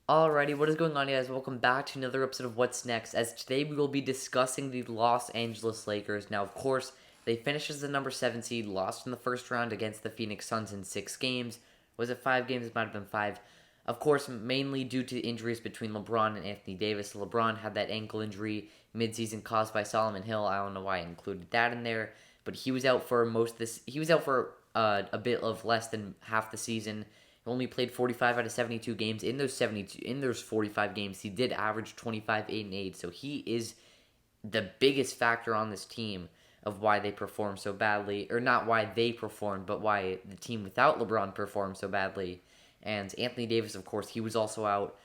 Alrighty, what is going on, guys? Welcome back to another episode of What's Next. As today we will be discussing the Los Angeles Lakers. Now, of course, they finished as the number 7 seed, lost in the first round against the Phoenix Suns in 6 games. Was it 5 games? It might have been 5. Of course, mainly due to injuries between LeBron and Anthony Davis. LeBron had that ankle injury midseason caused by Solomon Hill. I don't know why I included that in there, but he was out for most of this. He was out for a bit of less than half the season. Only played 45 out of 72 games. In those 45 games, he did average 25, 8, and 8. So he is the biggest factor on this team of why they perform so badly. Or not why they performed, but why the team without LeBron performed so badly. And Anthony Davis, of course, he was also out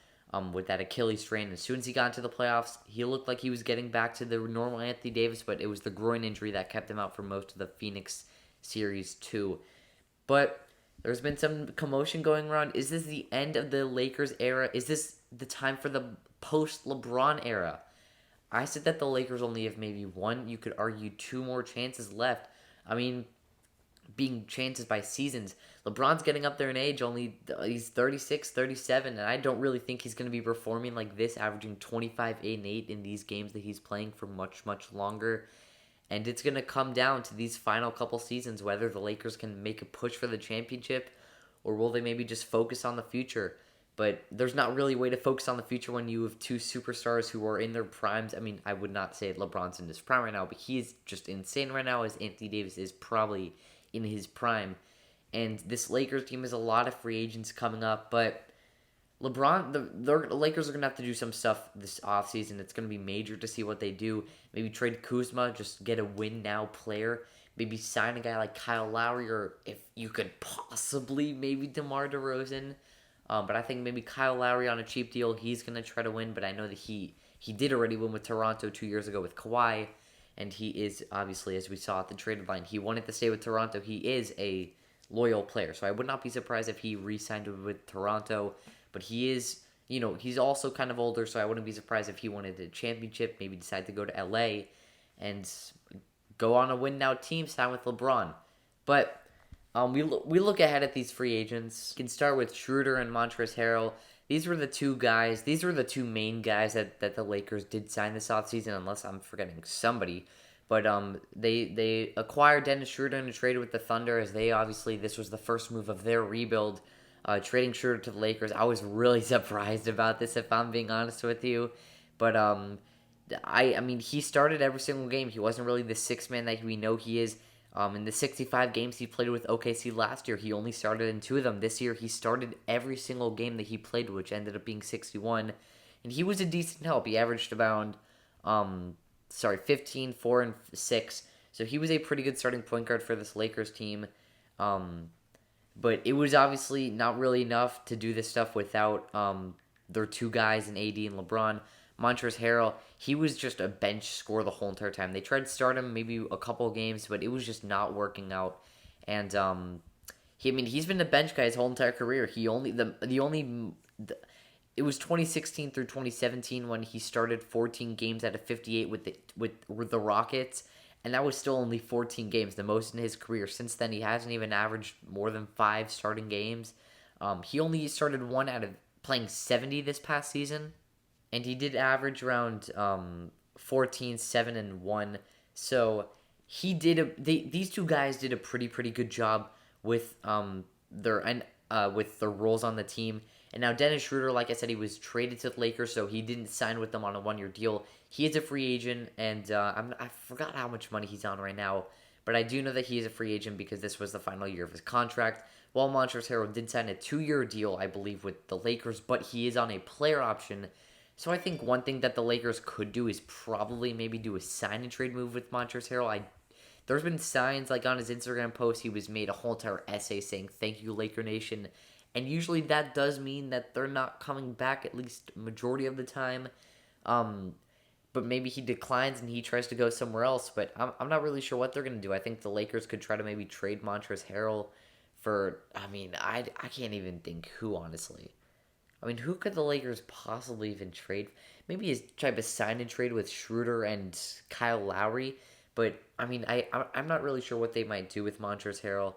with that Achilles strain. As soon as he got into the playoffs, he looked like he was getting back to the normal Anthony Davis, but it was the groin injury that kept him out for most of the Phoenix series too. But there's been some commotion going around. Is this the end of the Lakers era? Is this the time for the post-LeBron era? I said that the Lakers only have maybe one, you could argue two more chances left. I mean, being chances by seasons. LeBron's getting up there in age, only he's 36, 37, and I don't really think he's going to be performing like this, averaging 25, 8, and 8 in these games that he's playing for much, much longer. And it's going to come down to these final couple seasons whether the Lakers can make a push for the championship or will they maybe just focus on the future. But there's not really a way to focus on the future when you have two superstars who are in their primes. I mean, I would not say LeBron's in his prime right now, but he is just insane right now, as Anthony Davis is probably in his prime. And this Lakers team has a lot of free agents coming up, but the Lakers are going to have to do some stuff this offseason. It's going to be major to see what they do. Maybe trade Kuzma, just get a win-now player. Maybe sign a guy like Kyle Lowry, or if you could possibly maybe DeMar DeRozan. But I think maybe Kyle Lowry on a cheap deal, he's going to try to win. But I know that he did already win with Toronto 2 years ago with Kawhi. And he is, obviously, as we saw at the trade deadline, he wanted to stay with Toronto. He is a loyal player. So I would not be surprised if he re-signed with Toronto. But he is, he's also kind of older, so I wouldn't be surprised if he wanted a championship, maybe decide to go to LA and go on a win-now team, sign with LeBron. But we look ahead at these free agents. We can start with Schroeder and Montrezl Harrell. These were the two guys. These were the two main guys that the Lakers did sign this offseason, unless I'm forgetting somebody. But they acquired Dennis Schroeder and traded with the Thunder, as this was the first move of their rebuild. Trading Schroeder to the Lakers, I was really surprised about this, if I'm being honest with you. But I mean, he started every single game. He wasn't really the sixth man that we know he is. In the 65 games he played with OKC last year, he only started in 2 of them. This year, he started every single game that he played, which ended up being 61. And he was a decent help. He averaged about 15, 4, and 6. So he was a pretty good starting point guard for this Lakers team. But it was obviously not really enough to do this stuff without their two guys in AD and LeBron. Montrezl Harrell, he was just a bench scorer the whole entire time. They tried to start him maybe a couple of games, but it was just not working out. And he's been a bench guy his whole entire career. It was 2016 through 2017 when he started 14 games out of 58 with the Rockets. And that was still only 14 games, the most in his career. Since then, he hasn't even averaged more than 5 starting games. He only started 1 out of playing 70 this past season. And he did average around 14, 7, and 1. So these two guys did a pretty good job with with their roles on the team. And now Dennis Schroeder, like I said, he was traded to the Lakers, so he didn't sign with them on a 1-year deal. He is a free agent, and I forgot how much money he's on right now, but I do know that he is a free agent because this was the final year of his contract. While Montrezl Harrell did sign a 2-year deal, I believe, with the Lakers, but he is on a player option. So I think one thing that the Lakers could do is probably maybe do a sign and trade move with Montrezl Harrell. There's been signs, like on his Instagram post, he was made a whole entire essay saying, "Thank you, Laker Nation." And usually that does mean that they're not coming back, at least majority of the time. But maybe he declines and he tries to go somewhere else. But I'm not really sure what they're going to do. I think the Lakers could try to maybe trade Montrezl Harrell for, I can't even think who, honestly. I mean, who could the Lakers possibly even trade? Maybe his type of sign and trade with Schroeder and Kyle Lowry. But, I'm not really sure what they might do with Montrezl Harrell.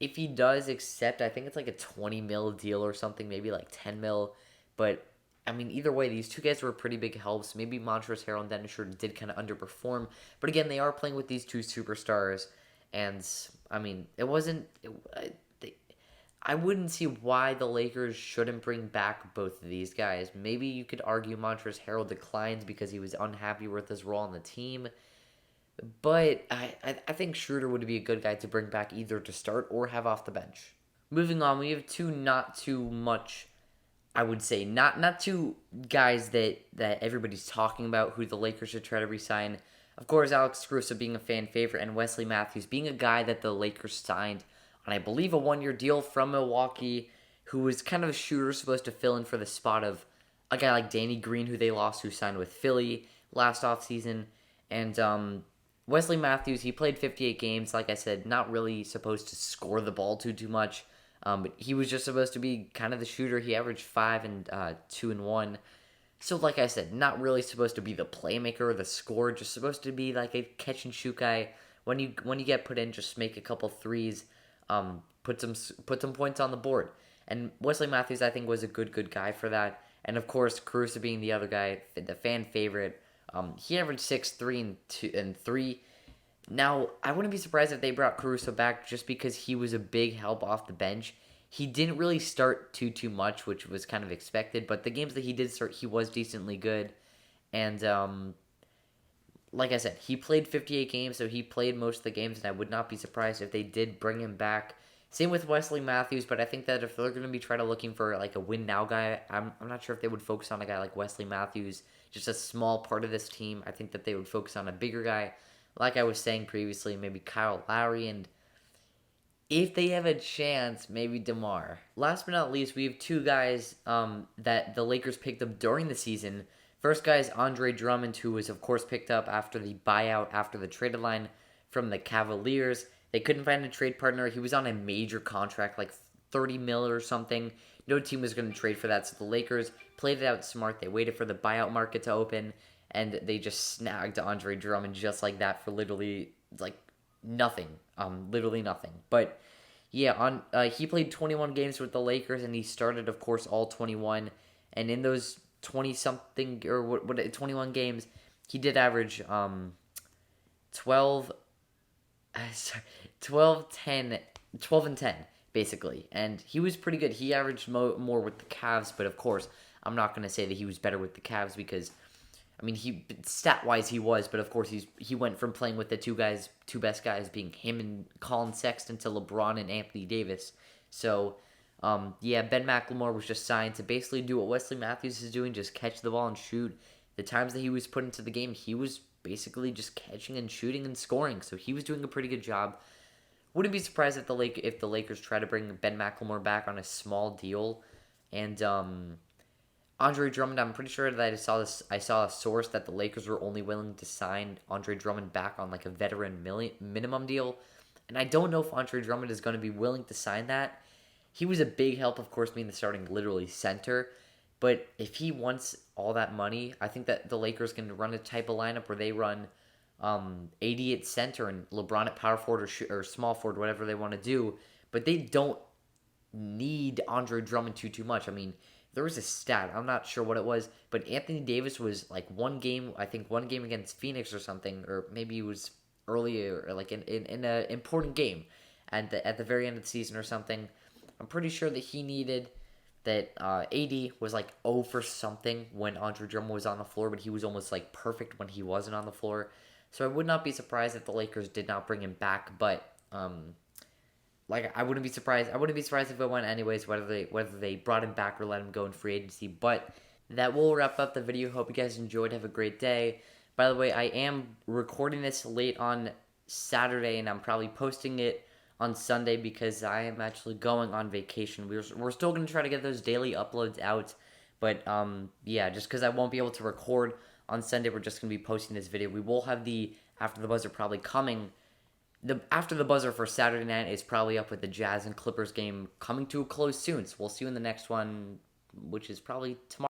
If he does accept, I think it's like a 20 mil deal or something, maybe like 10 mil. But I mean, either way, these two guys were pretty big helps. Maybe Montrezl Harrell and Dennis Schroeder did kind of underperform, but again, they are playing with these two superstars, and I mean, it wasn't. I wouldn't see why the Lakers shouldn't bring back both of these guys. Maybe you could argue Montrezl Harrell declines because he was unhappy with his role on the team. But I think Schroeder would be a good guy to bring back either to start or have off the bench. Moving on, we have two not too much, I would say, not two guys that everybody's talking about who the Lakers should try to re-sign. Of course, Alex Caruso being a fan favorite and Wesley Matthews being a guy that the Lakers signed on, I believe, a one-year deal from Milwaukee, who was kind of a shooter supposed to fill in for the spot of a guy like Danny Green, who they lost, who signed with Philly last offseason. And Wesley Matthews, he played 58 games. Like I said, not really supposed to score the ball too much. But he was just supposed to be kind of the shooter. He averaged 5 and 2 and 1. So like I said, not really supposed to be the playmaker or the scorer. Just supposed to be like a catch and shoot guy. When you get put in, just make a couple threes. Put some points on the board. And Wesley Matthews, I think, was a good guy for that. And of course, Caruso being the other guy, the fan favorite. He averaged 6, 3, and 2 and 3. Now, I wouldn't be surprised if they brought Caruso back just because he was a big help off the bench. He didn't really start too much, which was kind of expected, but the games that he did start, he was decently good. And like I said, he played 58 games, so he played most of the games, and I would not be surprised if they did bring him back. Same with Wesley Matthews, but I think that if they're going to be trying to looking for like a win now guy, I'm not sure if they would focus on a guy like Wesley Matthews, just a small part of this team. I think that they would focus on a bigger guy, like I was saying previously, maybe Kyle Lowry, and if they have a chance, maybe DeMar. Last but not least, we have two guys that the Lakers picked up during the season. First guy is Andre Drummond, who was, of course, picked up after the buyout, after the trade line from the Cavaliers. They couldn't find a trade partner. He was on a major contract, like 30 mil or something. No team was going to trade for that, so the Lakers played it out smart. They waited for the buyout market to open, and they just snagged Andre Drummond just like that for literally, like, nothing. Literally nothing. But, yeah, he played 21 games with the Lakers, and he started, of course, all 21. And in those 20-something, or 21 games, he did average 12 and 10, basically. And he was pretty good. He averaged more with the Cavs, but of course, I'm not going to say that he was better with the Cavs because, I mean, stat-wise he was, but of course he went from playing with the two best guys being him and Colin Sexton to LeBron and Anthony Davis. So, yeah, Ben McLemore was just signed to basically do what Wesley Matthews is doing, just catch the ball and shoot. The times that he was put into the game, he was basically just catching and shooting and scoring. So he was doing a pretty good job. Wouldn't be surprised if the Lakers try to bring Ben McLemore back on a small deal. And Andre Drummond, I'm pretty sure that I saw a source that the Lakers were only willing to sign Andre Drummond back on like a veteran minimum deal. And I don't know if Andre Drummond is going to be willing to sign that. He was a big help, of course, being the starting literally center. But if he wants all that money, I think that the Lakers can run a type of lineup where they run AD at center and LeBron at power forward or small forward, whatever they want to do. But they don't need Andre Drummond too much. I mean, there was a stat, I'm not sure what it was, but Anthony Davis was like one game against Phoenix or something, or maybe it was earlier, or like in an important game at the very end of the season or something. I'm pretty sure that he needed that AD was like 0 for something when Andre Drummond was on the floor, but he was almost like perfect when he wasn't on the floor. So I would not be surprised if the Lakers did not bring him back, but like I wouldn't be surprised if it went anyways, whether they brought him back or let him go in free agency. But that will wrap up the video. Hope you guys enjoyed. Have a great day. By the way, I am recording this late on Saturday, and I'm probably posting it on Sunday because I am actually going on vacation. We're still going to try to get those daily uploads out, but yeah, just because I won't be able to record on Sunday, we're just going to be posting this video. We will have the After the Buzzer probably coming. The After the Buzzer for Saturday night is probably up with the Jazz and Clippers game coming to a close soon, so we'll see you in the next one, which is probably tomorrow.